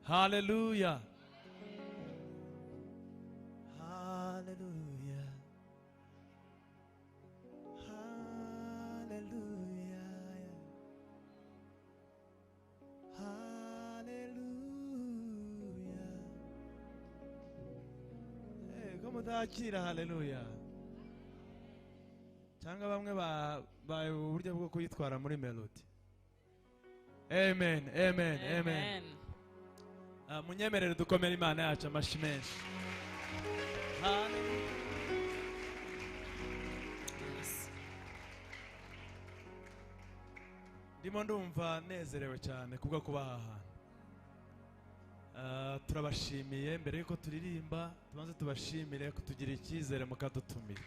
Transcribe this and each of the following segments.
Hallelujah. Hallelujah. Hallelujah. Hallelujah. Como dakira hallelujah. Cyangwa bamwe ba uburyo bwo kuyitwara muri melody. Amen, amen, amen. Munyemerere dukomere Imana yacu amashyi menshi. Hallelujah. Ndimo ndumva nezerewe cyane kubwo kuba aha hantu. Turabashimiye mbere yuko turirimba, tubanze tubashimire kutugira icyizere mukadutumira.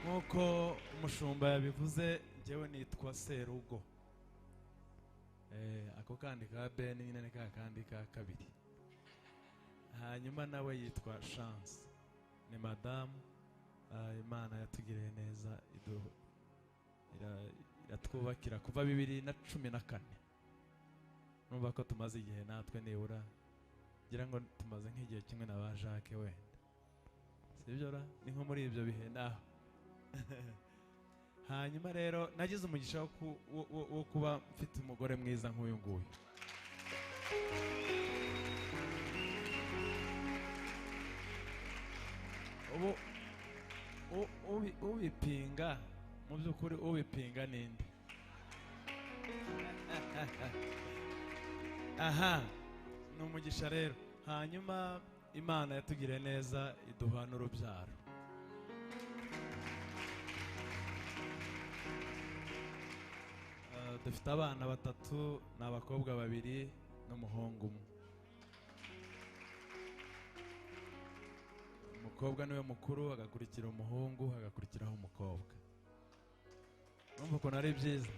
Nkuko umushumba yabivuze, njyewe nitwa Serugo. Ako kandi ka Ben nyine ni kandi ka kabiri. Hanyuma nawe yitwa Chance. Ni madame Imana yatugiriye neza iratwubakira kuva 2014. Numva ko tumaze igihe natwe nibura ngira ngo tumaze nk'igihe kimwe na ba Jacques wenda. Sibyo ra ni nko muri ibyo bihe naho. Hanyuma rero nagize umugisha wo kuba mfite umugore mwiza nk'uyu nguyu. Ubipinga mu by'ukuri ubipinga ninde? Aha ni umugisha rero. Hanyuma Imana yatugiriye neza iduha n'urubyaro. Dufite abana batatu, n'abakobwa babiri n'umuhungu umwe. Umukobwa niwe mukuru, agakurikira umuhungu, agakurikiraho umukobwa. Numva ko nari byiza.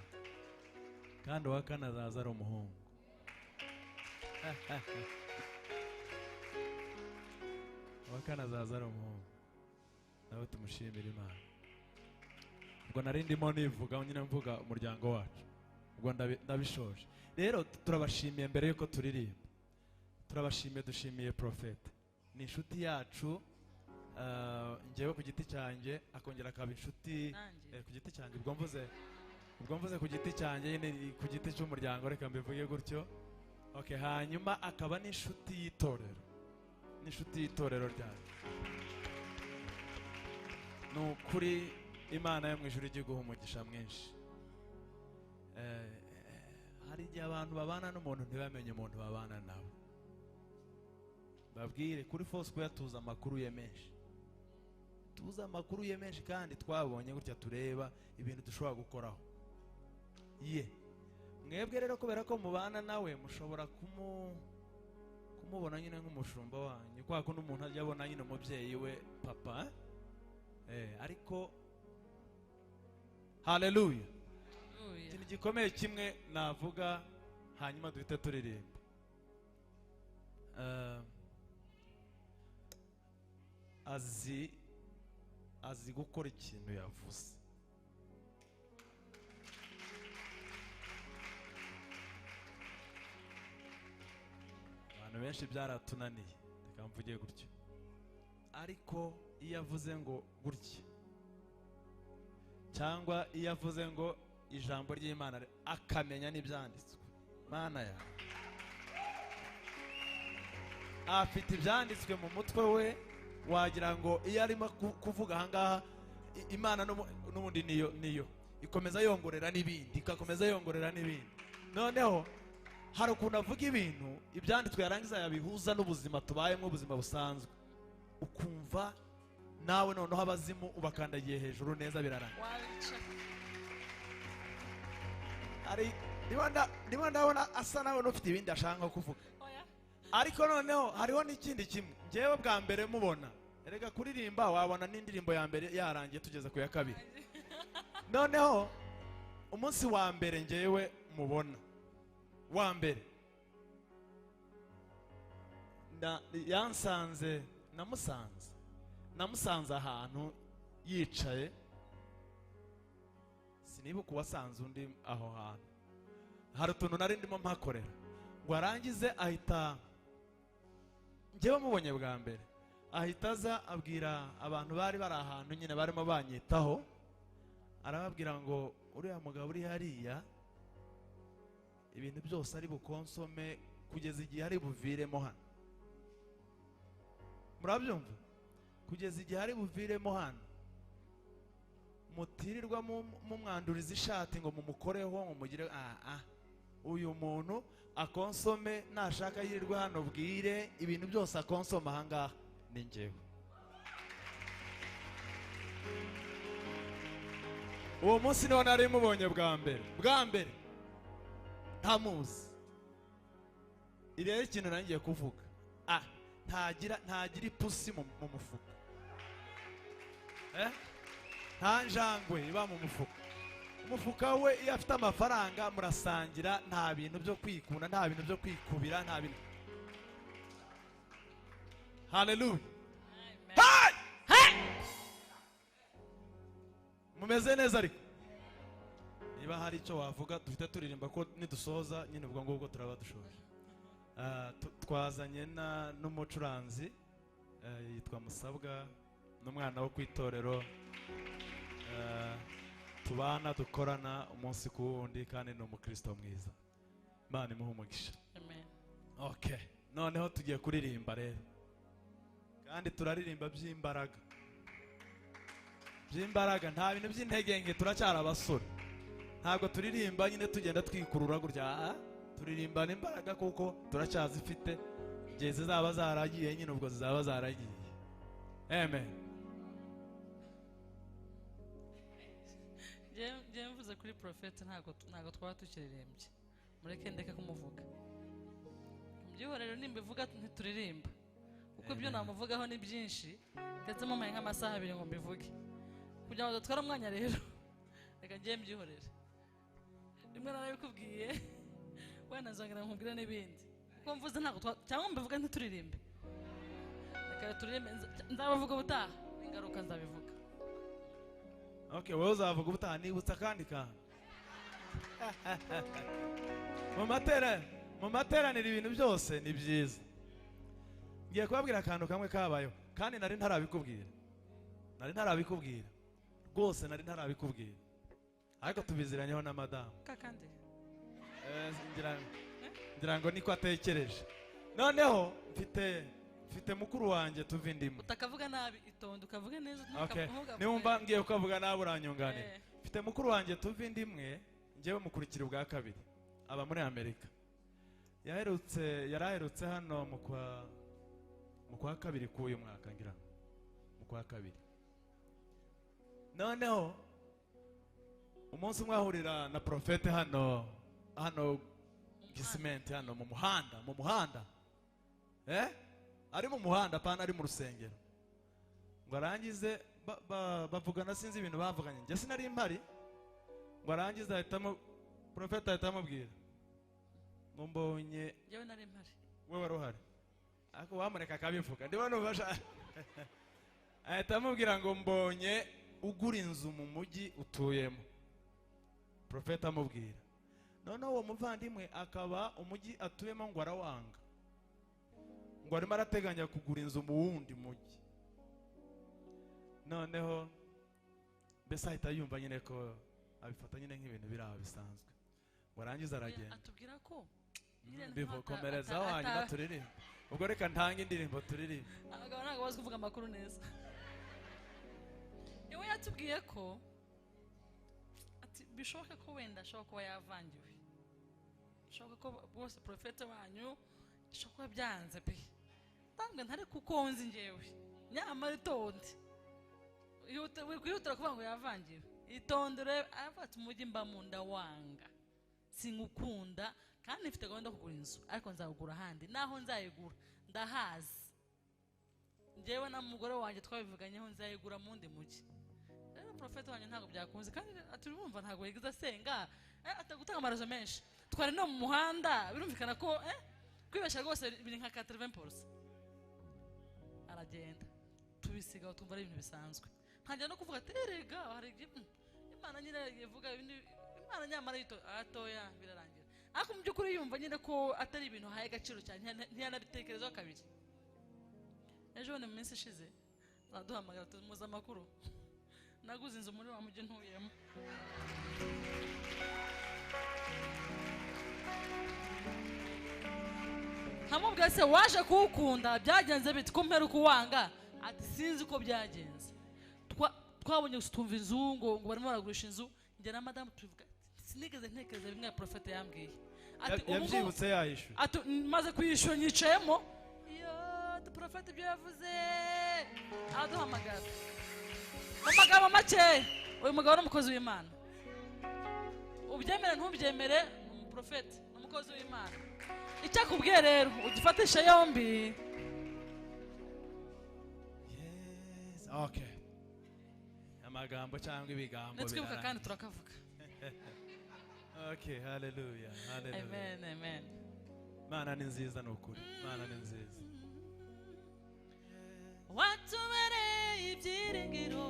Kandi uwa kane azaza ari umuhungu. Uwa kane azaza ari umuhungu. Nawe tumushimire Imana. Ubwo nari ndimo nivuga nyine mvuga umuryango wacu. Ubwo ndabishoje. Rero turabashimiye mbere yuko turirimba. Turabashimiye, dushimiye Prophet. Ni inshuti yacu. Njyewe ku giti cyanjye akongera akaba inshuti ku giti cyanjye. Ubwo mvuze ku giti cyanjye nyine ku giti cy'umuryango, reka mbivuge gutyo. Okay, hanyuma akaba n'inshuti y'itorero. N'inshuti y'itorero ryanjye. No kuri Imana yo mu ijuru iguha umugisha mwinshi. Hari igihe abantu babana n'umuntu ntibamenye umuntu babana nawe. Babwire kuri Foursquare tuza amakuru ye menshi. Tuza amakuru ye menshi kandi twabonye gutya tureba ibintu dushobora gukoraho. Mwebwe rero kubera ko mubana nawe mushobora kumubona nyine nk'umushumba wanyu. Kwa ko n'umuntu ajya abona nyine umubyeyi we papa. Ariko hallelujah. Ikintu gikomeye kimwe navuga hanyuma duhite turirimba. Azi gukora ikintu yavuze. Abantu benshi byaratunaniye, reka mvuge gutyo. Ariko iyo avuze ngo gutya, cyangwa iyo avuze ngo ijambo ry'Imana akamenya n'ibyanditswe, Mana ya afite ibyanditswe mu mutwe we, wagira ngo iyo arimo kuvuga ahangaha Imana n'ubundi niyo ikomeza yongorera n'ibindi, ikakomeza yongorera n'ibindi. Noneho hari ukuntu avuga ibintu ibyanditswe yarangiza yabihuza n'ubuzima tubayemo, ubuzima busanzwe, ukumva nawe noneho abazimu ubakandagiye hejuru neza birarangira. Niba ndabona asa nawe n'ufite ibindi ashaka kuvuga. Ariko noneho hariho n'ikindi kimwe. Njyewe bwa mbere mubona, erega kuririmba wabona n'indirimbo ya mbere yarangiye tugeze ku ya kabiri. Noneho umunsi wa mbere njyewe mubona wa mbere namusanze ahantu yicaye, sinibuka uwasanze undi aho hantu. hari utuntu nari ndimo mpakorera ngo arangize ahita njyewe mubonye bwa mbere ahita aza abwira abantu bari bari ahantu nyine barimo banyitaho arababwira ngo uriya mugabo uri hariya ibintu byose ari bukonsome kugeza igihe ari buviremo hano. Murabyumva? Kugeza igihe ari buviremo hano mutirirwa mumwanduriza ishati ngo mumukoreho ngo mugire uyu muntu akonsome nashaka yirirwa hano bwire ibintu byose akonsoma ahangaha ni njyewe. Uwo munsi niho nari mubonye bwa mbere ntamuzi. Irero ikintu nangiye kuvuga ntagira ipusi mu mufuka, nta njangwe iba mu mufuka. Umufuka we iyo afite amafaranga murasangira, nta bintu byo kwikunda, nta bintu byo kwikubira, nta bintu. Haleluya. Mumeze neza ariko niba hari icyo wavuga dufite turirimba ko nidusoza nyine ubwo ngubwo turaba dushoje. Twazanye n'umucuranzi yitwa Musabwa n'umwana wo kwitorero tubana dukorana umunsi ku wundi kandi ni umukristo mwiza. Imana imuhe umugisha. Amen. Okay, noneho tugiye kuririmba rero kandi turaririmba by'imbaraga nta bintu by'intege nke. Turacyari abasore, ntabwo turirimba nyine tugenda twikurura gutya. Turirimba n'imbaraga kuko turacyazifite, igihe zizaba zaragiye nyine ubwo zizaba zaragiye. Amen. Je mvuze kuri Prophet ntago twaba tukiririmbye, mureke ndeke kumuvuga. Mbyuho rero nimbivuga ntituririmba kuko ibyo namuvugaho ni byinshi ndetse mumaye nk'amasaha 2 ngo mbivuge kugira ngo dutwara umwanya. Rero reka ngiye mbyihorere, rimwe narabikubwiye wenda nzongera nkubwira n'ibindi kuko mvuze ntago cyangwa mbivuga ntituririmbe. Reka turirimbe, nzabavuga ubutaha ingaruka nzabivuga. Okay, wowe uzavuga ubutaha nibutsa kandi mu materaniro ibintu byose ni byiza. Ngiye kubabwira akantu kamwe kabayeho kandi nari ntarabikubwira rwose, nari ntarabikubwira ariko tubiziranyeho na madamu kakande. ngira ngo niko atekereje. Noneho mfite mukuru wanjye tuva indimu. Utakavuga nabi, itonde ukavuga neza. Okay, niwumva ngiye ukavuga nabi uranyunganira. Mfite mukuru wanjye tuva indimwe, njyewe mukurikira ubwa kabiri, aba muri Amerika. Yaraherutse hano mu kwa kabiri k'uyu mwaka, ngira mu kwa kabiri. Noneho umunsi umwe ahurira na Prophet hano Gisimenti hano mu muhanda ari mu muhanda pana ari mu rusengero, ngo arangize bavugana sinzi ibintu bavuganye, njye sinari mpari. Ngo arangize ahitamo Prophet amubwira ngo mbonye, yewe nari mpari, we wari uhari ariko wamureka akabivuga ndibona ubasha. Ahita amubwira ngo mbonye ugura inzu mu mujyi utuyemo. Prophet amubwira, noneho uwo muvandimwe akaba umujyi atuyemo ngo arawanga, ngo arimo arateganya kugura inzu mu wundi mujyi. Noneho mbese ahita yumva nyine ko abifata nyine nk'ibintu biri aho bisanzwe. Ngo arangize aragenda atubwira ko bivukomerezaho hanyuma turirimba. Ubwo reka ntange indirimbo turirimba. Abagabo ntabwo bazi kuvuga amakuru neza. Yewe yatubwiye ko ati bishoboka ko wenda ashobora kuba yavangiwe, bishoboka ko bose Prophet wanyu ashobora kuba byanze pe. Tangwe ntare kuko nzi njyewe nyamara itonde kwihutira kuvuga ngo yavangiwe. Itondere afata umujyi mba mu nda wanga, sinkukunda kandi mfite gahunda kugura inzu ariko nzagura ahandi, naho nzayigura ndahazi. Njyewe na mugore wanjye twabivuganyeho nzayigura mu ndi mujyi. Rero Prophet wanjye ntabwo byakunze kandi aturumva ntabwo yigize asenga atagutanga amaraso menshi. Twari no mu muhanda birumvikana ko kwibeshya rwose biri nka 80%. Aragenda tubisigaho tumva ari ibintu bisanzwe. Ntangira no kuvuga terega hari Imana nyine ivuga ibintu, Imana nyamara atoya birarangira. ariko mu by'ukuri yumva nyine ko atari ibintu haye agaciro cyane ntiyanabitekerezaho kabiri. Ejo ni mu minsi ishize araduhamagara tumuza amakuru naguze inzu muri wa mujyi ntuyemo. Nkamubwira se waje kuwukunda byagenze bite ko mpera kuwanga? Ati sinzi uko byagenze, twabonye gutumva inzu ngo barimo baragurisha inzu, njye na madamu tuvuga sinigeze ntekereza bimwe profete yambwiye. Ati yabyibutse yayishyura. Ati maze kuyishyura nyicayemo, iyo profete ibyo yavuze aduhamagara mu magambo make. Uyu mugabo ni umukozi w'Imana, ubyemere ntubyemere ni umuprofete, ni umukozi w'Imana. Icyo akubwiye rero ugifatisha yombi. Yes, okay. Amagambo cyangwa ibigambo Nitwibuka kandi turakavuga. Okay, hallelujah, hallelujah. Amen, amen. Mana ni nziza nukuri, Mana ni nziza. Watubereye ibyiringiro,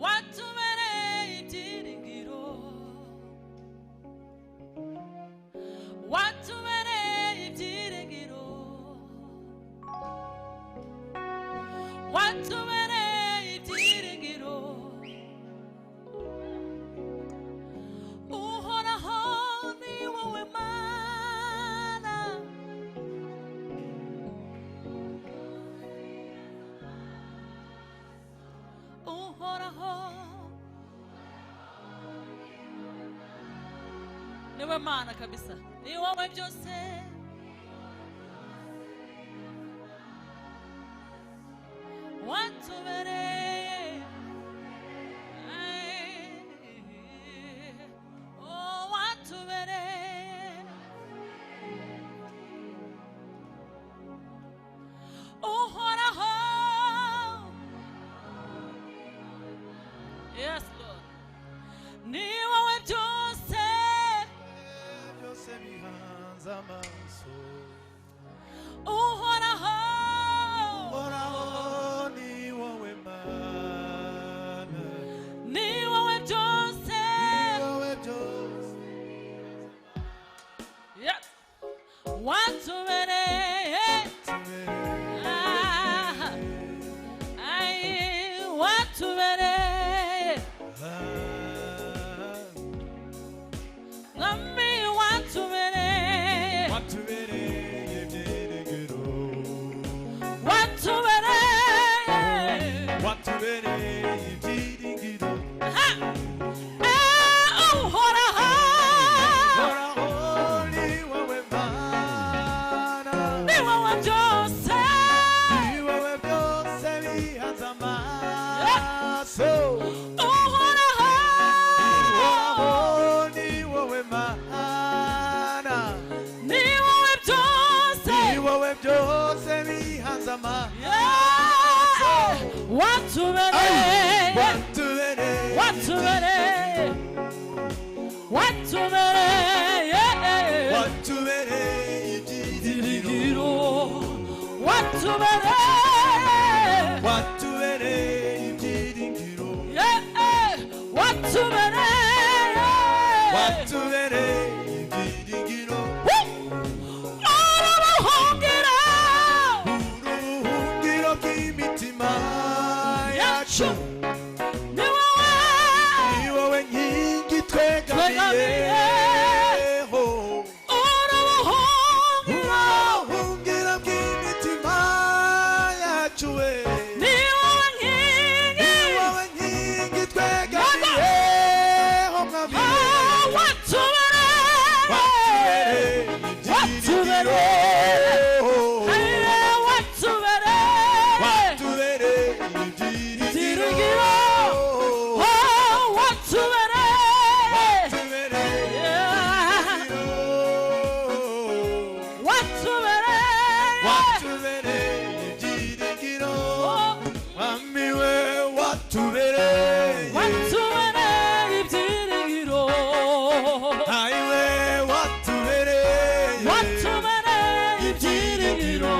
watubereye ibyiringiro, watubereye ibyiringiro, watubereye ibyiringiro, uhoraho ni wowe Mana, uhoraho ni wowe Mana kabisa, ni wowe byose. Watubereye, oh watubereye, uhoraho. Yes Lord, ni wowe byose, byose bihanze amaso. uhoraho, Uhoraho ni wowe Mana, ni wowe byose, ni wowe byose. yes, watubereye, ah, ay, watubereye, nami watubereye, Watubereye ibyiringiro, watubereye, watubereye ibyiringiro. uhoraho, Uhoraho ni wowe Mana, ni wowe byose, ni wowe byose bihanze amaso. uhoraho, Uhoraho ni wowe Mana, ni wowe byose, ni wowe byose bihanze amaso. watubereye, Watubereye, watubereye, watubereye, watubereye ibyiringiro, ibyiringiro, watubereye, watubereye ibyiringiro, watubereye, watubereye ibyiringiro. urubuhungiro, Urubuhungiro bw'imitima yacu, ni wowe, ni wowe nkingi twegamiyeho. urubuhungiro, Urubuhungiro bw'imitima yacu, we ni wowe nkingi, ni wowe nkingi twegamiyeho, mwami. watubereye, watubereye ibyiringiro, watubereye ibyiringiro, mwami we watubereye, ayi we watubereye, ibyiringiro,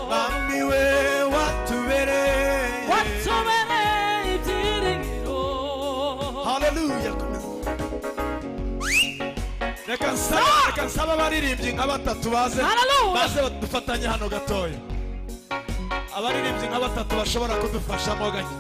mwami we watubereye. Hallelujah. reka nsaba abaririmbyi nka batatu baze dufatanye hano gatoya. Abaririmbyi nka batatu bashobora kudufashamo gake.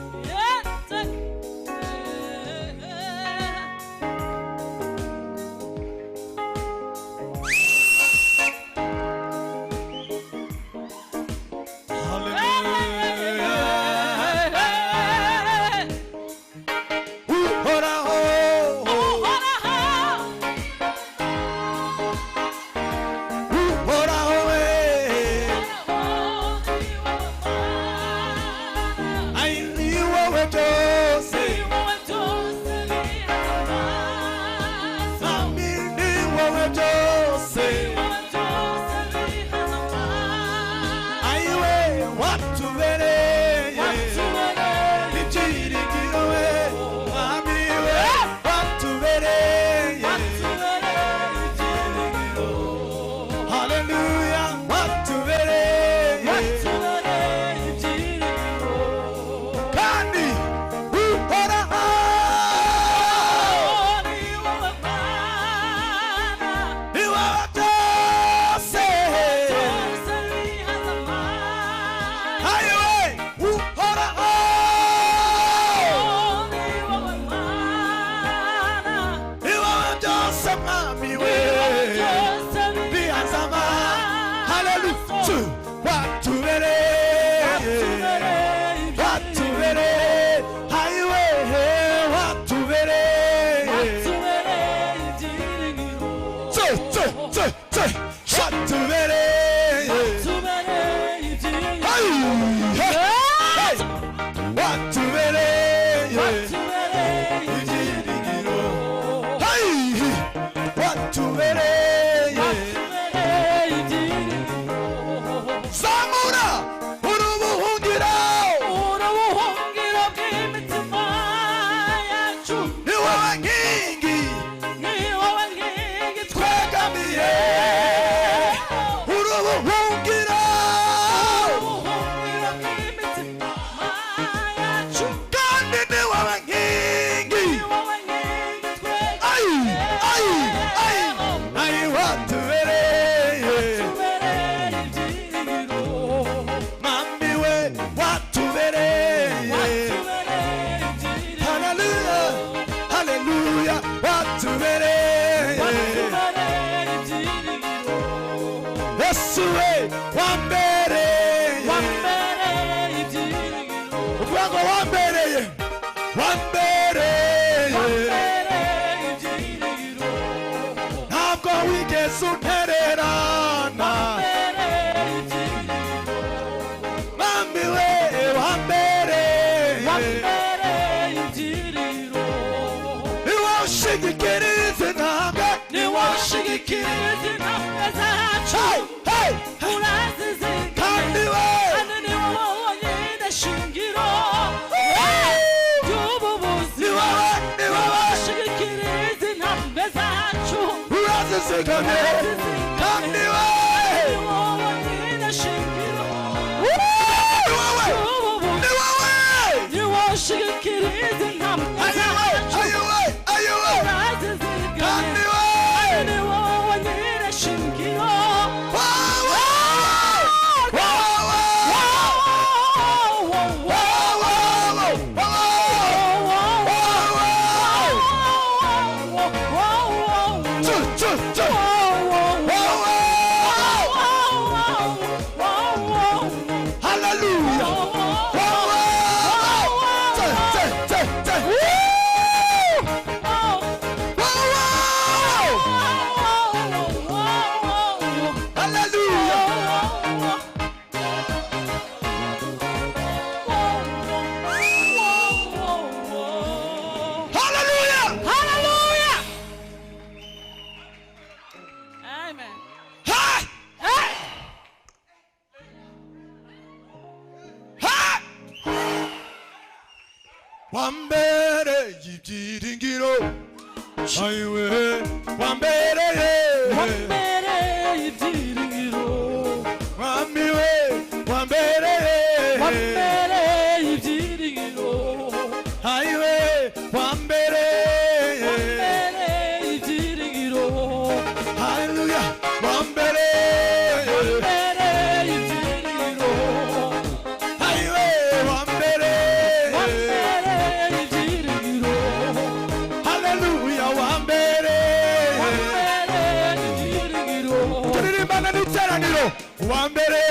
wa mbere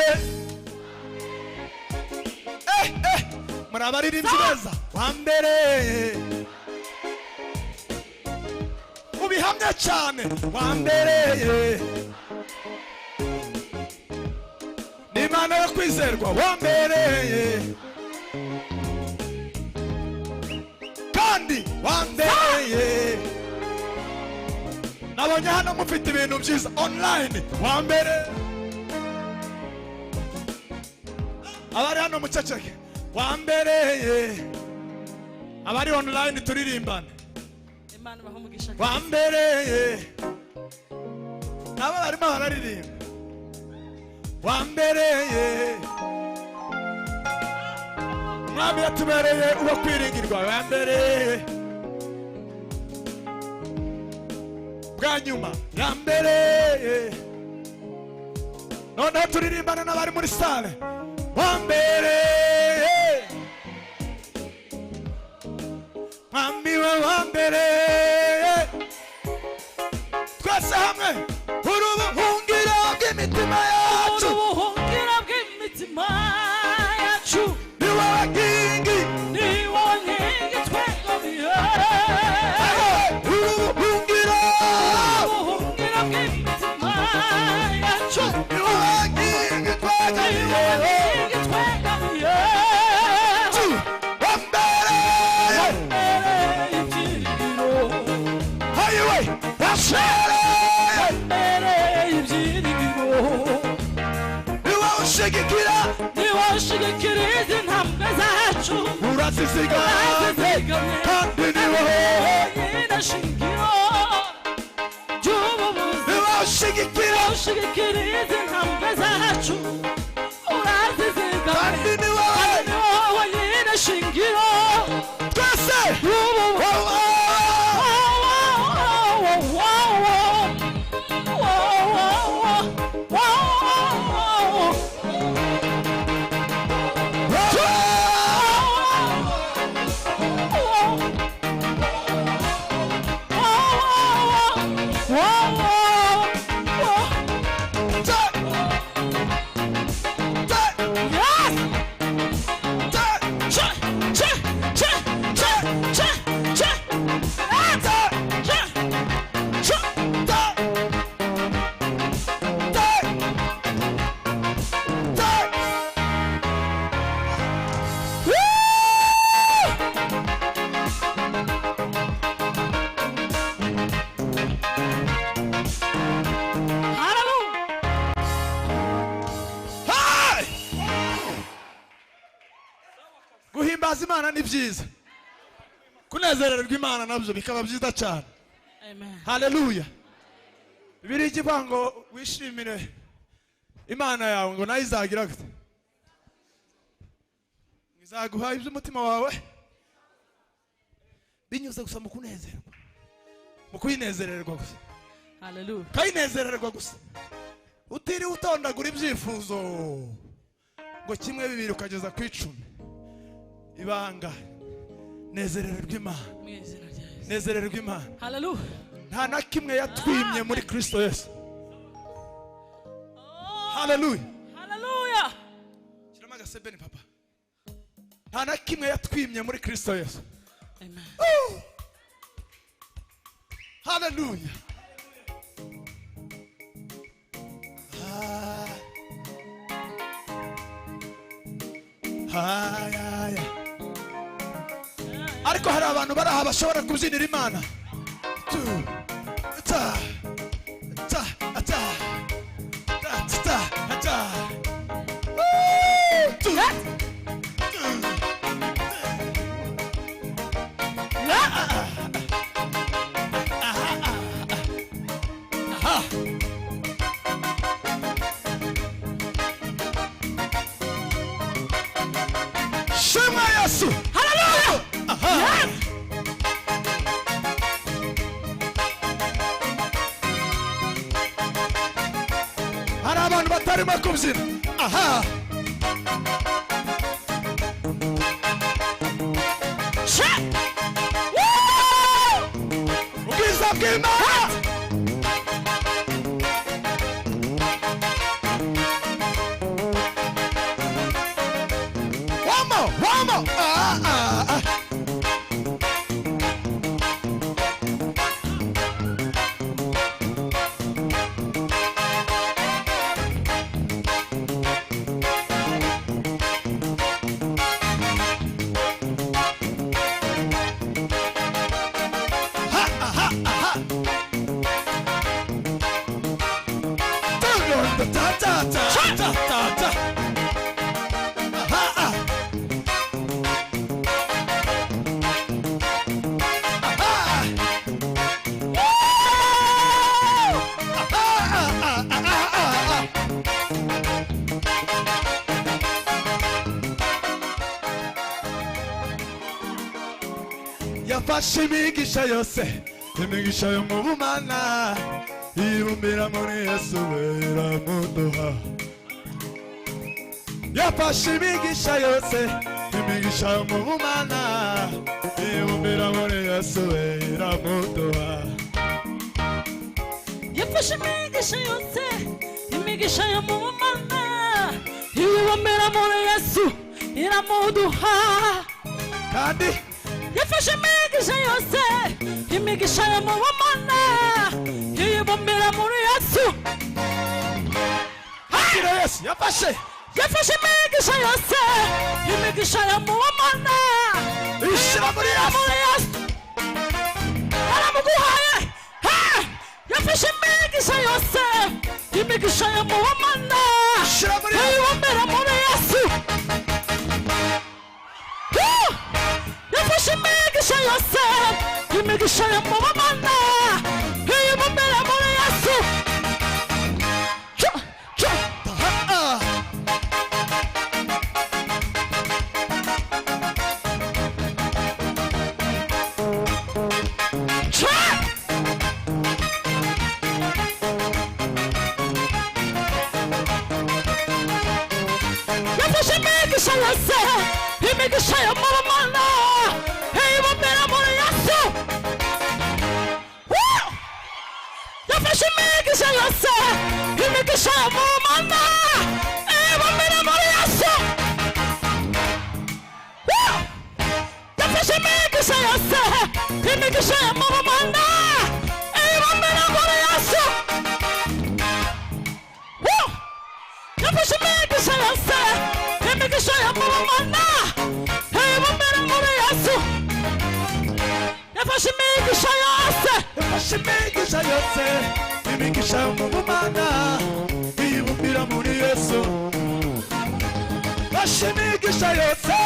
muri abaririmbyi beza wa mbere ubihamya cyane wa mbere ni Imana yo kwizerwa wa mbere kandi wa mbere nabonye hano mufite ibintu byiza online wa mbere abari hano muceceke wa mbere abari online turirimbana Imana bahumugisha wa mbere nabo barimo bararirimba wa mbere mwami yatubereye uwo kwiringirwa wa mbere bwa nyuma ya mbere noneho turirimbana n'abari muri sale wa mbere mwami wa mbere twese hamwe urubuhungiro bw'imitima yacu ubuhungiro bw'imitima yacu ni wowe nkingi twegamiye urubuhungiro bw'imitima yacu ni wowe nkingi twegamiye wa mbere hayiwe washere ni wowe ushigikira izi ntambwe zacu urazizigamye kandi ni wowe nyine shingiro ry'ubuvuzi ni wowe ushigikira izi ntambwe zacu urazizigamye kandi ni wowe nyine shingiro twese guhimbaza Imana ni byiza kunezererwa Imana nabyo bikaba byiza cyane amen haleluya Bibiliya ivuga ngo wishimire Imana yawe ngo nayo izagira gute izaguha iby'umutima wawe binyuze gusa mu kunezerwa mu kwinezererwa gusa haleluya kayinezererwa gusa utiriwe utondagura ibyifuzo ngo kimwe bibiri ukageza ku 10 ibanga nezererwa Imana nezererwa Imana haleluya nta na kimwe yatwimye muri Kristo Yesu haleluya haleluya kirama gasebeni papa nta na kimwe yatwimye muri Kristo Yesu amen haleluya ariko hari abantu bari aha bashobora kubyinira Imana shema Yesu haleluya hari abantu batarimo kubyina aha ubwiza bw'Imana yafashe imigisha yose imigisha yo mu bumana ibumbira muri Yesu iramuduha yafashe imigisha yose imigisha yo mu bumana ibumbira muri Yesu iramuduha yafashe imigisha yose imigisha yo mu bumana ibumbira muri Yesu iramuduha kandi yafashe imigisha yose imigisha yo mu bumana ibumbira muri Yesu akira Yesu yafashe imigisha yose imigisha yo mu bumana ishira muri Yesu aramuguhaye yafashe imigisha yose imigisha yo mu bumana ishira muri ibumbira muri Yesu yafashe imigisha yose imigisha yo mu bumana ibumbira muri Yesu yafashe imigisha yose imigisha yo mu bumana ibumbira muri Yesu yafashe imigisha yose imigisha yo mu bumana ibumbira muri Yesu yafashe imigisha yose imigisha yo mu bumana ibumbira muri Yesu yafashe imigisha yose imigisha yo mu bumana ibumbira muri Yesu yafashe imigisha yose yafashe imigisha yose imigisha yo mu bumana ibumbira muri Yesu yafashe imigisha yose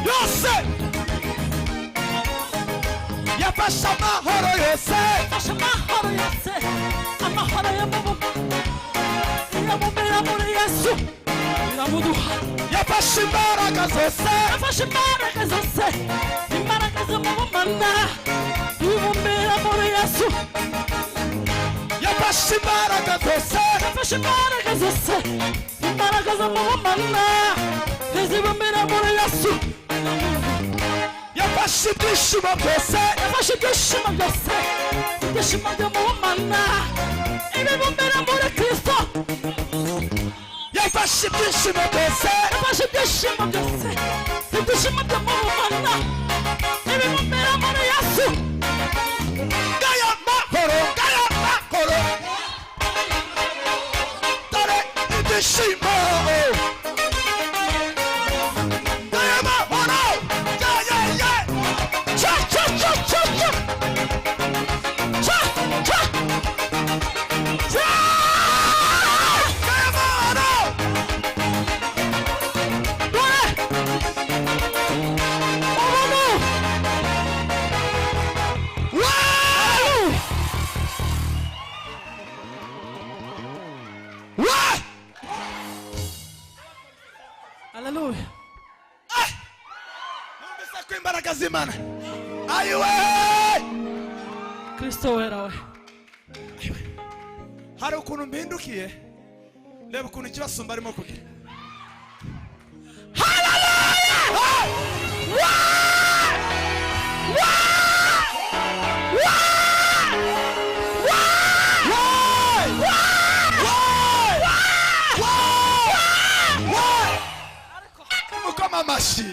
yose yafashe amahoro yose yafashe amahoro yose amahoro yo mu bumana ibumbira muri Yesu iramuduha yafashe imbaraga zose yafashe imbaraga zose imbaraga zo mu bumana ibumbira muri Yesu yafashe imbaraga zose yafashe imbaraga zose imbaraga zo mu bumana izibumbira muri Yesu yafashe ibyishimo byose yafashe ibyishimo byose ibyishimo byo mu bumana ibibumbira muri Kristo yafashe ibyishimo byose yafashe ibyishimo byose ibyishimo byo mu bumana ibibumbira muri Yesu ngaya mahoro dore ibyishimo ngaya mahoro cha cha cha cha cha cha cha ngaya mahoro Hallelujah. numvise ko imbaraga z'Imana ayiwe Kristo wera we. hari ukuntu mpindukiye reba ukuntu ikibasumba arimo kugira mukoma amashyi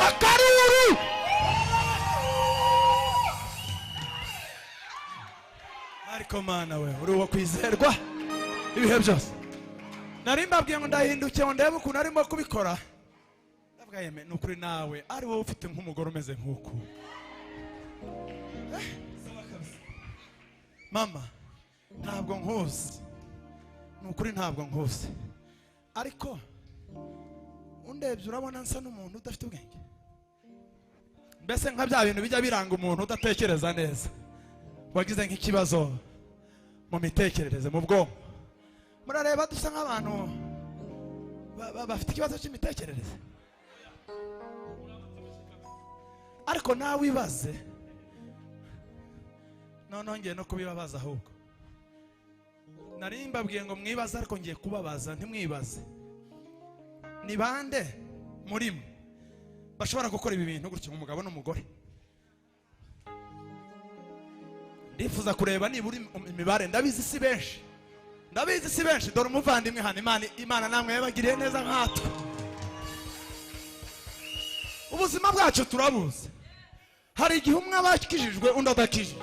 akaruru ariko mana we uri uwo kwizerwa ibihe byose nari mbabwiye ngo ndahindukiye ngo ndebe ukuntu arimo kubikora ndavuga yeme ni ukuri nawe ari wowe ufite nk'umugore umeze nk'uku mama ntabwo nkuzi, nukuri ntabwo nkuzi, ariko undebye urabona nsa n'umuntu udafite ubwenge, mbese nka bya bintu bijya biranga umuntu udatekereza neza, wagize nk'ikibazo mu mitekerereze, mu bwonko. Murareba dusa nk'abantu bafite ikibazo cy'imitekerereze, ariko nawe ibaze, noneho ngiye no kubibabaza, ahubwo nari mbabwiye ngo mwibaze, ariko ngiye kubabaza ntimwibaze. Ni bande muri mwe bashobora gukora ibi bintu gutyo nk'umugabo n'umugore? Ndifuza kureba nibura imibare, ndabizi si benshi, ndabizi si benshi. Dore umuvandimwe hano, Imana namwe yabagiriye neza nkatwe. Ubuzima bwacu turabuzi, hari igihe umwe abakijijwe undi adakijijwe,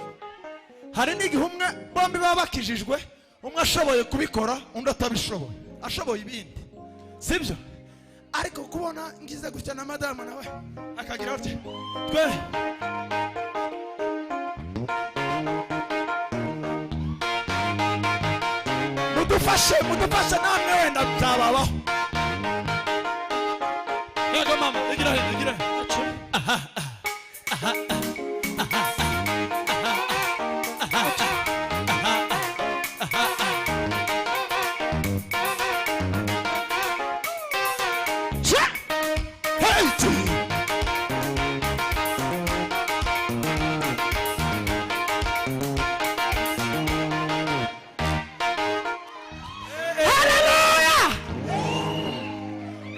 hari n'igihe umwe bombi baba bakijijwe, umwe ashoboye kubikora undi atabishoboye, ashoboye ibindi, sibyo? Ariko kubona ngize gutya na madamu nawe akagira ati twe mudufashe namwe wenda byababaho. Yego mama, igira he, igira he.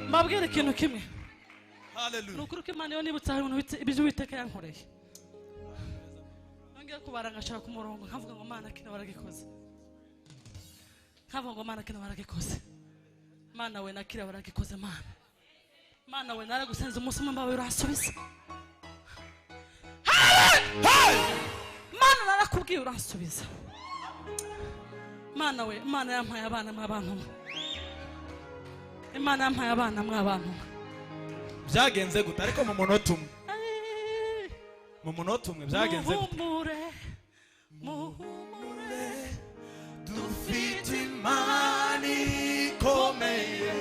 Mbabwire ikintu kimwe, Hallelujah. nukuri ko Imana yo nibutsa ibyo Uwiteka yankoreye, nongeye kubara ngashaka ku murongo nkavuga ngo Mana kino baragikoze, nkavuga ngo Mana kino baragikoze, Mana we nakira baragikoze, Mana we naragusenze umunsi umwe mbawe uransubiza, Mana narakubwiye uransubiza, Mana we, Imana yampaye abana mw'abantu mwe, Imana yampaye abana mw'abantu mwe. Byagenze gute ariko mu munota umwe? Mu munota umwe byagenze gute? Muhumure dufite Imana ikomeye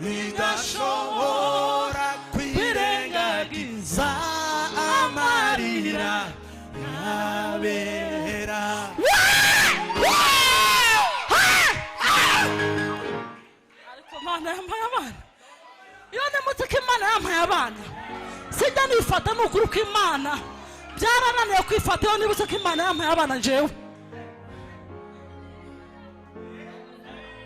idashobora kwirengagiza amarira y'abera. Ariko Imana yampaye abana, iyo ndamutse ko Imana yampaye abana sijya nifata, n'ukuri ko Imana byarananiye kwifata, iyo nibutse ko Imana yampaye abana njyewe.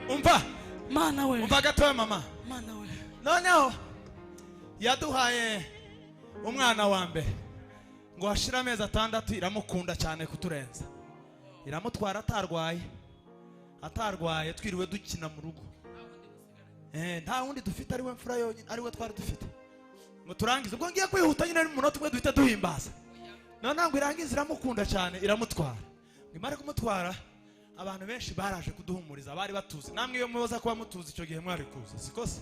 Umva Mana we, umva gatoya mama, Mana we, noneho yaduhaye umwana wa mbere ngo hashira amezi 6, iramukunda cyane kuturenza, iramutwara atarwaye twiriwe dukina mu rugo. Nta wundi dufite, ari we mfura yonyine, ari we twari dufite ngo turangize. Ubwo ngiye kwihuta nyine mu munota umwe duhita duhimbaza, noneho ngo irangize iramukunda cyane iramutwara. Ngo imare kumutwara, abantu benshi baraje kuduhumuriza, bari batuzi. Namwe iyo muza kuba mutuzi icyo gihe mwari kuza, siko se?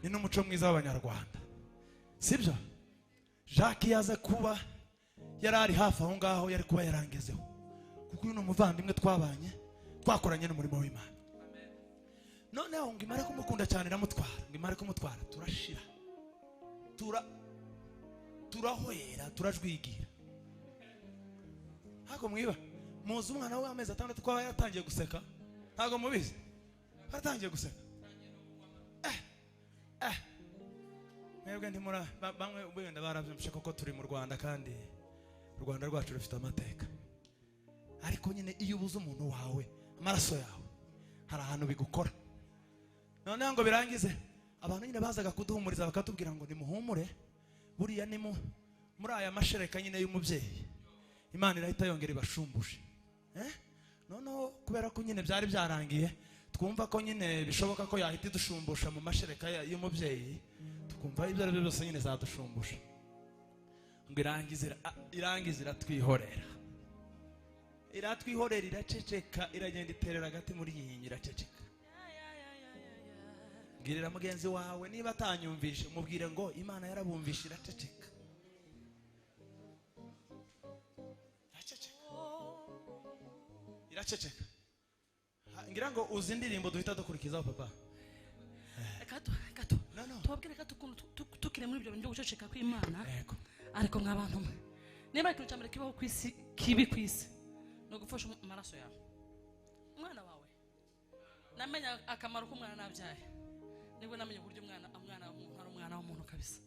Ni n'umuco mwiza w'Abanyarwanda, sibyo? Jacques yaza kuba yarari hafi aho ngaho, yari kuba yarangezeho, kuko uyu ni umuvandimwe twabanye, twakoranye n'umurimo w'Imana. Noneho ngo imare kumukunda cyane iramutwara, ngo imare kumutwara turashira, turahwera, turajwigira. Hako mwiba muzi umwana we amezi 6 kwa yaratangiye guseka, ntago mubizi, yaratangiye guseka. Mwebwe ndimura bamwe ubwenda barabyumvishe koko turi mu Rwanda, kandi u Rwanda rwacu rufite amateka. Ariko nyine iyo ubuze umuntu wawe, amaraso yawe, hari ahantu bigukora. Noneho ngo birangize, abantu nyine bazaga kuduhumuriza bakatubwira ngo nimuhumure, buriya ni muri aya mashereka nyine y'umubyeyi, Imana irahita yongera ibashumbuje. Noneho kubera ko nyine byari byarangiye, twumva ko nyine bishoboka ko yahita idushumbusha mu mashereka y'umubyeyi, tukumva ibyo ari byo byose nyine zadushumbusha. Ngo irangize iratwihorera, iraceceka, iragenda iterera hagati muri iyi nkingi, iraceceka. Mbwirira mugenzi wawe niba atanyumvishe, mubwire ngo Imana yarabumvishe, iraceceka. gaceceka ngira ngo uzi indirimbo duhita dukurikizaho papa gato tubabwire gato ukuntu tukire muri ibyo bintu byo guceceka kw'Imana ariko nk'abantu mwe niba ikintu cyambere kibaho ku isi kibi ku isi no gufasha amaraso yawe umwana wawe namenya akamaro k'umwana nabyaye nibwo namenye uburyo umwana ari umwana w'umuntu kabisa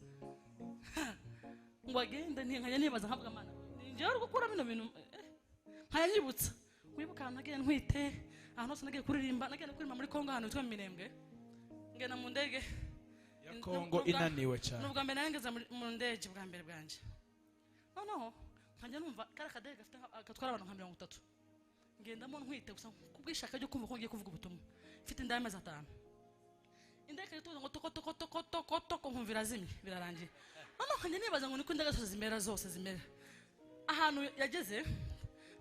ngo agende nkajya nibaza nkavuga Mana njyewe uri gukora bino bintu nkajya nyibutsa wibuka ahantu nagiye ntwite ahantu hose nagiye kuririmba muri Kongo ahantu hitwa Minembwe ngena mu ndege ya Kongo inaniwe cyane n'ubwa mbere nangeze mu ndege bwa mbere bwanje noneho nkajya numva kara kadege gafite agatwara abantu nka 30 ngendamo ntwite gusa kubwishaka ryo kumva ko ngiye kuvuga ubutumwa mfite inda y'amezi 5 indege ituza ngo toko nkumvira zimye birarangiye noneho nkajya nibaza ngo niko indaga zose zimera ahantu yageze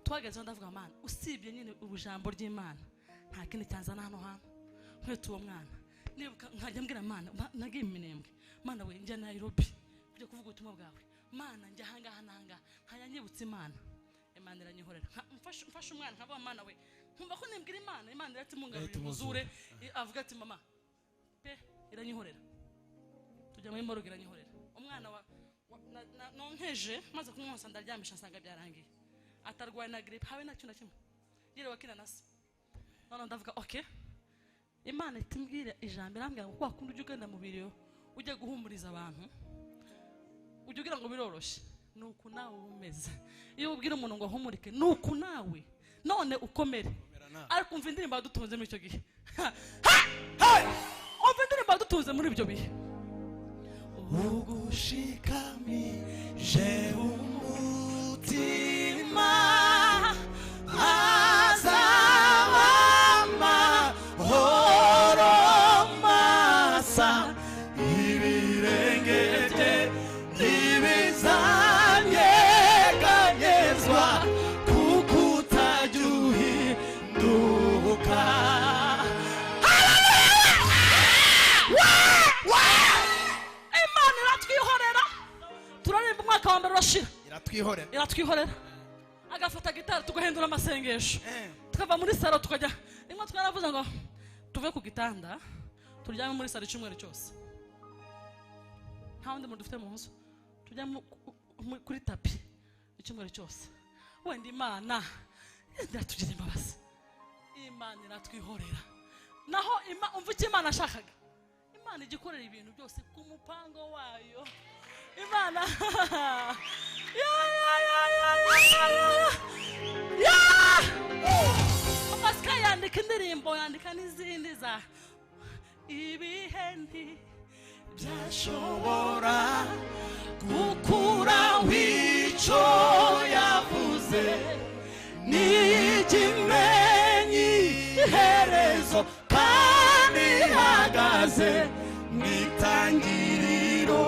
twageze ndavuga Mana usibye nyine ubujambo ry'Imana nta kindi cyanzana hano hantu nkwetu uwo mwana nibuka nkajya mbwira Mana nagiye Minembwe Mana we njya Nairobi kujya kuvuga ubutumwa bwawe Mana njya hangaha nkajya nyibutsa Imana iranyihorera mfashe umwana nkaba Mana we nkumva ko nimbwira Imana irati mungarurira umuzure avuga ati mama pe iranyihorera tujya muri moroge iranyihorera umwana wa nonkeje maze kumwonsa ndaryamisha nsanga byarangiye atarwaye na grippe habe nacyo na kimwe yire wakina nasi none ndavuga okay Imana itimbwira ijambo irambwira ngo kwakundi ujye ugenda mu biriyo ujye guhumuriza abantu ujye ugira ngo biroroshye nuko nawe umeze iyo ubwira umuntu ngo ahumurike nuko nawe none ukomere ariko umva indirimbo dutunze muri icyo gihe umva indirimbo dutunze muri ibyo bihe ugushikamije umutima azabama horomasa ibirengete ntibizanyeganyezwa kuko utajya uhinduka Imana iratwihorera turarimba umwaka wa mbere urashira iratwihorera agafata gitari tugahindura amasengesho tukava muri saro tukajya rimwe twaravuze ngo tuve ku gitanda turyame muri saro icyumweru cyose nta wundi muntu dufite mu nzu tujya kuri tapi icyumweru cyose wenda Imana iratugira imbabazi Imana iratwihorera naho umva icyo Imana ashakaga Imana igikorera ibintu byose ku mupango wayo Imana Pasika yandika indirimbo yandika n'izindi za ibihendi byashobora gukura w'icyo yavuze n'ikimenyi iherezo kandi ihagaze mu itangiriro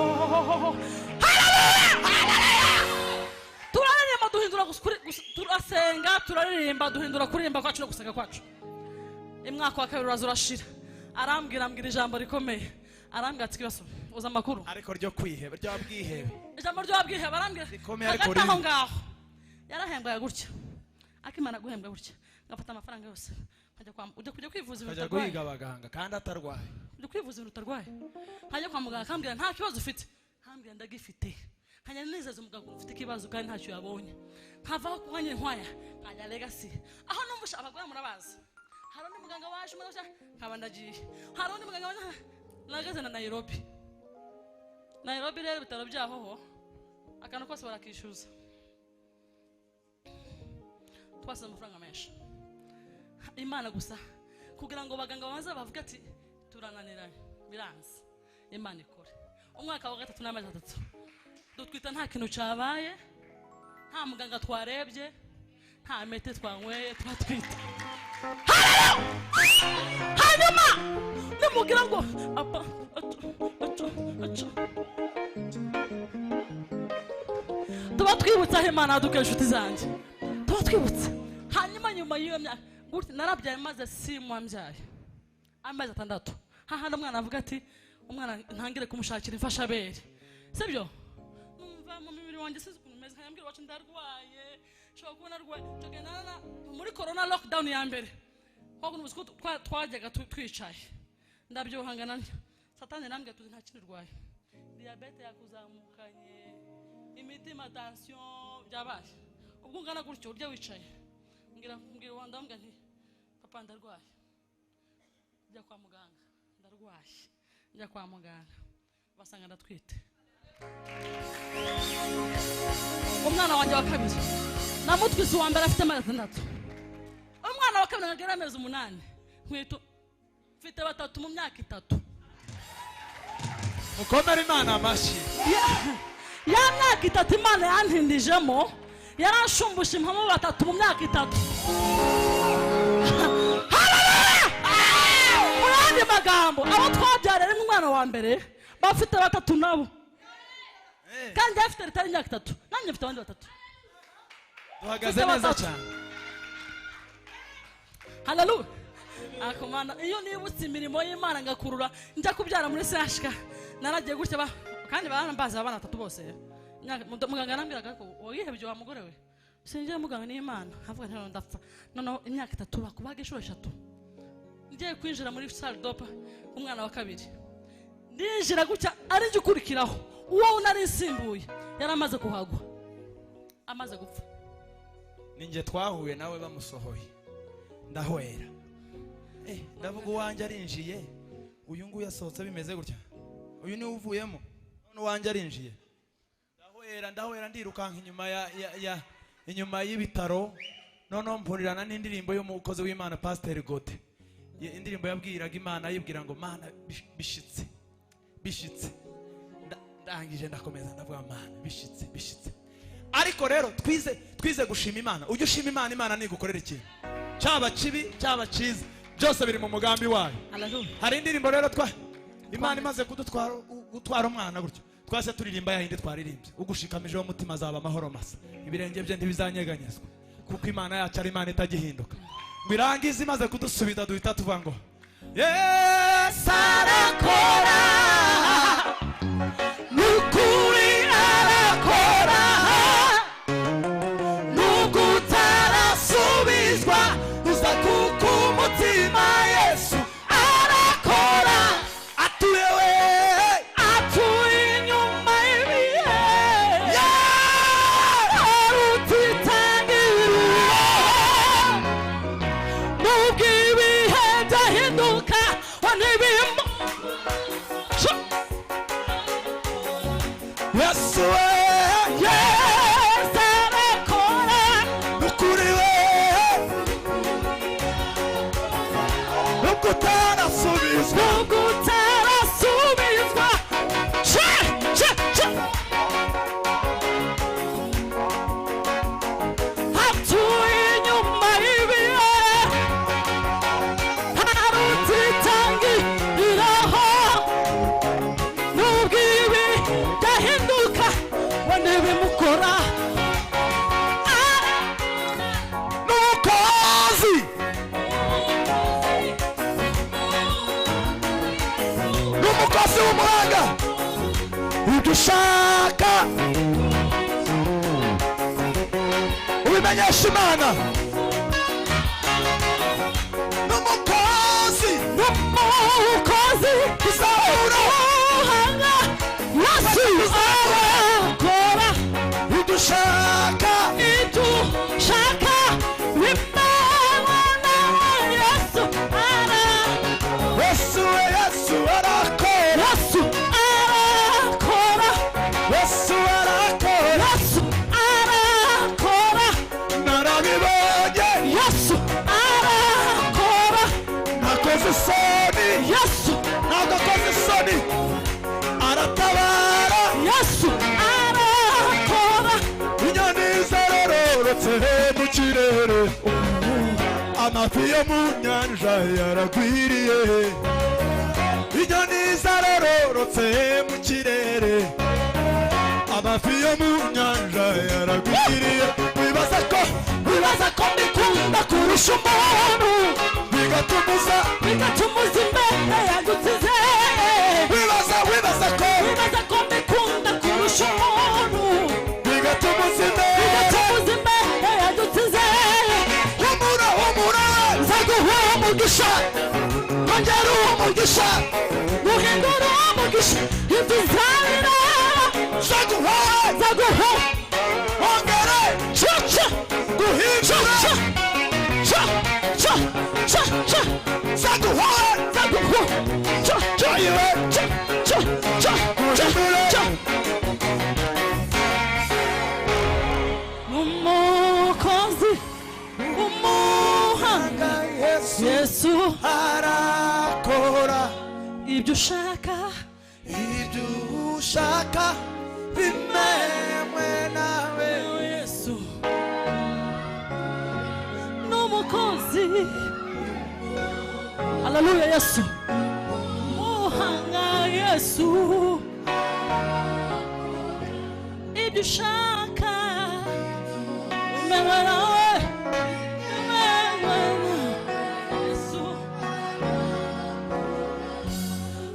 turaririmba duhindura turasenga turaririmba duhindura kuririmba kwacu no gusenga kwacu imwaka wa kabiri urashira arambwira ijambo rikomeye arambwira ati kibazo uza makuru ariko ryo kwiheba ryo bwihebe ijambo ryo bwiheba arambwira hagati aho ngaho yarahembwaga gutya akimana guhembwa gutya ngafata amafaranga yose ujya kwivuza ibintu utarwaye guhiga abaganga kandi atarwaye ujya kwivuza ibintu utarwaye nkajya kwa muganga akambwira nta kibazo ufite nkambwira ndagifite nkajya nizeza umuganga ufite ikibazo kandi ntacyo yabonye nkavaho ku mwanya nkwaya nkajya Legacy aho numvusha abagore murabazi hari undi muganga waje umuganga nkaba ndagiye hari undi muganga waje nageze na Nairobi rero bitaro byaho ho akantu kose barakishyuza twase amafaranga menshi Imana gusa kugira ngo baganga baza bavuga ati turananiranye biranze Imana ikore umwaka wa 3 n'amezi 3 dutwita nta kintu cyabaye nta muganga twarebye nta mete twanyweye twatwita hanyuma nimugira ngo apa tuba twibutsa aho Imana yaduka inshuti zanjye tuba twibutsa hanyuma nyuma y'iyo myaka narabyaye maze 6 mois mbyaye amezi 6 hahandi umwana avuga ati umwana ntangire kumushakira imfashabere sibyo numva mu mibiri wanjye sinzi ukuntu meze nkayambwira wacu ndarwaye shobora kuba narwaye tugenda muri corona lockdown ya mbere hogo n'ubusiko twajyaga twicaye ndabyohangana satani nambwe tuzi nta kintu rwaye diabete yakuzamukanye imitima tension byabaye ubwo ngana gutyo urya wicaye mbwira wanda mbwa nti papa ndarwaye njya kwa muganga ndarwaye njya kwa muganga basanga ndatwite umwana wanjye wa kabiri namutwise uwa mbere afite amezi 6 umwana wa kabiri ngagera amezi 8 nkweto mfite 3 mu myaka 3 mukomere Imana amashi ya myaka 3 Imana yantindijemo yarashumbusha impamo 3 mu myaka 3 murandi magambo abo twabyarira n'umwana wa mbere bafite 3 nabo kandi afite ritari imyaka 3 nanjye mfite abandi 3 duhagaze neza cyane haleluya akomana iyo nibutse imirimo y'Imana ngakurura njya kubyara muri sashika naragiye gutya kandi barambaza abana 3 bose muganga nambiraga ko wihebye wa mugore we singiye muganga n'Imana havuga nti ndapfa none imyaka 3 bakubaga inshuro 3 ngiye kwinjira muri salle dopa umwana wa kabiri ndinjira gutya ari gikurikiraho uwo narisimbuye yaramaze kuhagwa amaze gupfa ninge twahuye nawe bamusohoye ndahwera ndavuga uwanje arinjiye uyu nguyu yasohotse bimeze gutya uyu ni uvuyemo none uwanje arinjiye ndahwera ndirukanka inyuma y'ibitaro none mpurirana n'indirimbo y'umukozi w'Imana Pastor Gode indirimbo yabwiraga Imana yibwira ngo Mana bishitse ndangije ndakomeza ndavuga Mana bishitse ariko rero twize gushima Imana ujye ushima Imana Imana nigukorera ikintu cyaba kibi cyaba cyiza byose biri mu mugambi wayo hari indirimbo rero Imana imaze gutwara umwana gutyo twase turirimba yahinde twaririmbye ugushikamije wo mutima azaba amahoro masa ibirenge bye ntibizanyeganyezwa kuko Imana yacu ari Imana itagihinduka birangiza imaze kudusubida duhita tuvuga ngo Yesu arakora nukuri arakora nugutarasubizwa uza kuko umutima Yesu arakora atuyewe atuye inyuma y'ibihe arutitangirira nubwo ibihe byahinduka wanibimbo Yesu Yesu arakora nukuri we nugutarasubizwa atuye inyuma y'ibihe arutitangiriraho nubwo ibi byahinduka we ntibimukora n'umukozi w'umuhanga ibyo ushaka ubimenyesha Imana n'umukozi uzahura Yesu arakora ibyo ushaka Imana Yesu arakora narabibonye Yesu arakora nakoze isoni Yesu nagakoze isoni aratabara Yesu arakora inyoni zarororotse mu kirere amafi yo mu nyanja yaragwiriye inyoni zarororotse mu kirere amafi yo mu nyanja yaragwiriye wibaza ko mbikunda kurusha umuntu bigatumuza imbere yagutsize wibaza ko mbikunda kurusha umuntu bigatumuza imbere yagutsize humura umugisha ongera umugisha uhindura umugisha ibizabira zaguha ongera guhindura zaguha umukozi umuhanga Yesu arakora ibyo ushaka bimenywe nawe Yesu n'umukozi haleluya Yesu umuhanga Yesu ibyo ushaka bimenywe nawe Yesu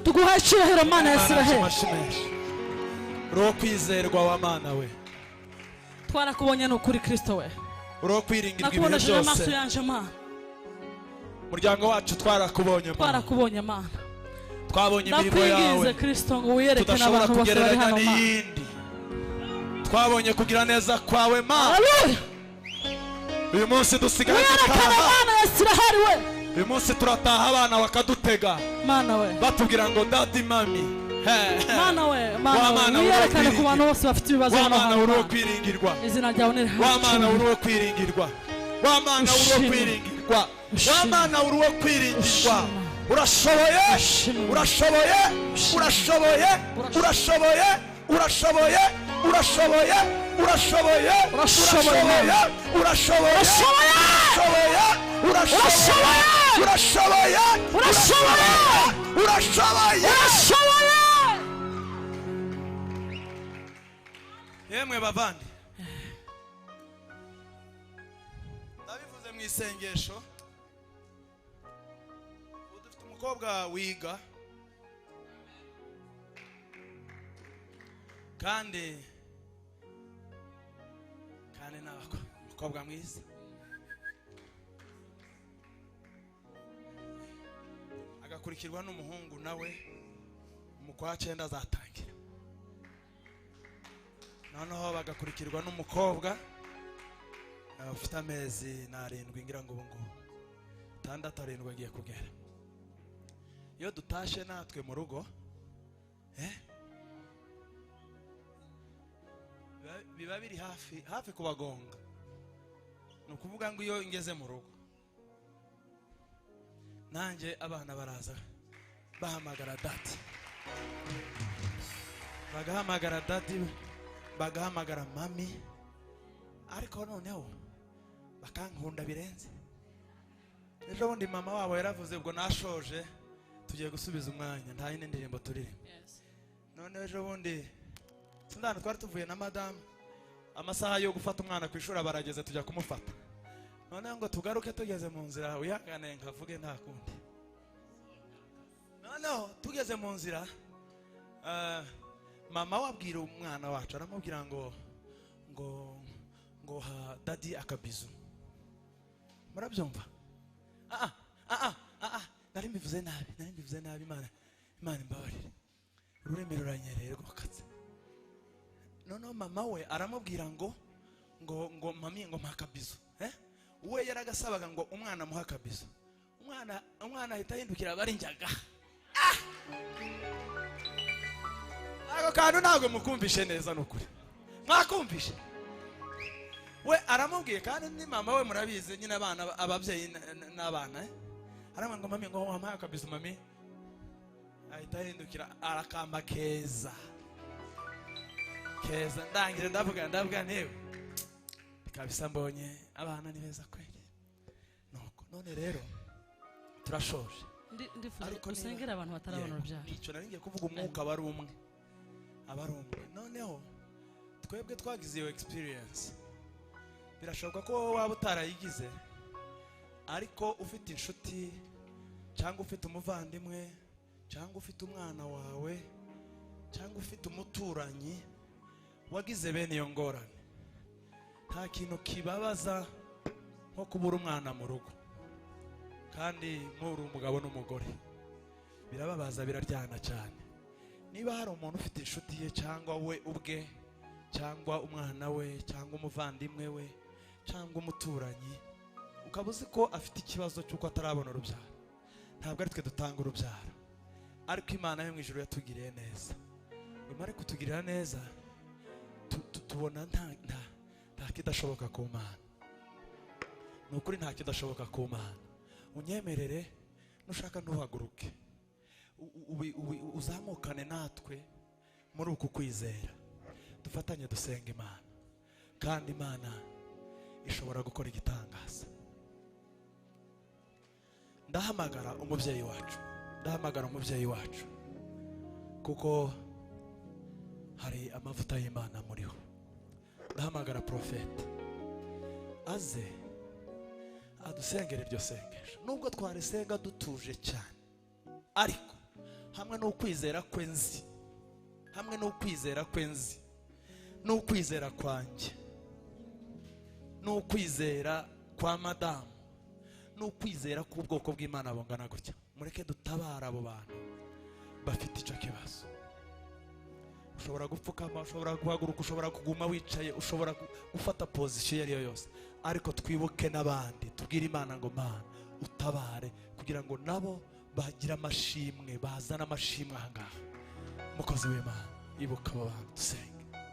tuguha icyubahiro Mana ya Isiraheli uro kwizerwa wa Mana we twarakubonye n'ukuri Kristo we uro kwiringirwa ibihe nakubonesheje amaso byose yanje Mana umuryango wacu twarakubonye Mana twabonye imirimo yawe Kristo ngo wiyereke tudashobora n'abantu bose bari kugereranya hano Mana n'iyindi twabonye kugira neza kwawe Mana uyu munsi dusigaye dutaha Mana ya Isiraheli we uyu munsi turataha abana bakadutega Mana we batubwira ngo dadi mami Mana we Mana wiyerekane ku bantu bose bafite ibibazo wa Mana uri uwo kwiringirwa izina ryawe ni wa Mana uri uwo kwiringirwa wa Mana uri uwo kwiringirwa wa Mana uri uwo kwiringirwa urashoboye urashoboye urashoboye urashoboye urashoboye urashoboye urashoboye urashoboye urashoboye urashoboye urashoboye urashoboye yemwe bavandi ndabivuze mu isengesho dufite umukobwa wiga kandi umukobwa mwiza agakurikirwa n'umuhungu nawe mu kwa 9 azatangira noneho bagakurikirwa n'umukobwa ufite amezi 7 ngira ngo ubu ngubu 6 agiye kugera iyo dutashe natwe mu rugo biba biri hafi kubagonga ni ukuvuga ngo iyo ngeze mu rugo nanjye abana baraza bahamagara dati bagahamagara dati bagahamagara mami ariko noneho bakankunda birenze ejo bundi mama wabo yaravuze ubwo nashoje tugiye gusubiza umwanya nta yindi ndirimbo turirimba noneho ejo bundi sindana twari tuvuye na madame amasaha yo gufata umwana ku ishuri barageze tujya kumufata noneho ngo tugaruke tugeze mu nzira uyangane nkavuge nta kundi noneho tugeze mu nzira mama wabwira umwana wacu aramubwira ngo ha dadi akabizu murabyumva nari mbivuze nabi Imana imbabarire ururimi ruranyereye rwokatse noneho mama we aramubwira ngo mami ngo mpakabizo we yaragasabaga ngo umwana muha kabizo umwana ahita yindukira bari njyaga ako kantu ntabwo mukumvishe neza nukuri mwakumvishe we aramubwiye kandi ni mama we murabizi nyine abana ababyeyi n'abana aramubwira ngo mami ngo wampaye kabizo mami ahita yindukira arakamba keza ndangire ndavuga ntewe kabisa mbonye abana ni beza kweli nuko none rero turashoje ariko usengera abantu batarabona urubyaro icyo nari ngiye kuvuga umwuka aba ari umwe noneho twebwe twagize iyo experience birashoboka ko waba utarayigize ariko ufite inshuti cyangwa ufite umuvandimwe cyangwa ufite umwana wawe cyangwa ufite umuturanyi wagize bene iyo ngorane nta kintu kibabaza nko kubura umwana mu rugo kandi nk'uri umugabo n'umugore birababaza, biraryana cyane. Niba hari umuntu ufite inshuti ye cyangwa we ubwe cyangwa umwana we cyangwa umuvandimwe we cyangwa umuturanyi, ukaba uzi ko afite ikibazo cy'uko atarabona urubyaro, ntabwo ari twe dutanga urubyaro, ariko Imana yo mu ijuru yatugiriye neza. Imara kutugirira neza, tubona nta kidashoboka ku Mana. Ni ukuri nta kidashoboka ku Mana. Unyemerere, nushaka ntuhaguruke, uzamukane natwe muri uku kwizera, dufatanye dusenga Imana, kandi Imana ishobora gukora igitangaza. Ndahamagara umubyeyi wacu, ndahamagara umubyeyi wacu, kuko hari amavuta y'Imana muriho. Ndahamagara Profete aze adusengere iryo sengesho, nubwo twarisenga dutuje cyane, ariko hamwe n'ukwizera kwe nzi, hamwe n'ukwizera kwe nzi, n'ukwizera kwanjye, n'ukwizera kwa madamu, n'ukwizera k'ubwoko bw'Imana bungana gutya, mureke dutabara abo bantu bafite icyo kibazo. Ushobora gupfukama, ushobora guhaguruka, ushobora kuguma wicaye, ushobora gufata position iyo ari yo yose, ariko twibuke n'abandi, tubwire Imana ngo Mana utabare, kugira ngo nabo bagira amashimwe, bazana amashimwe ahangaha. Mukozi w'Imana, ibuka abo bantu, dusenge.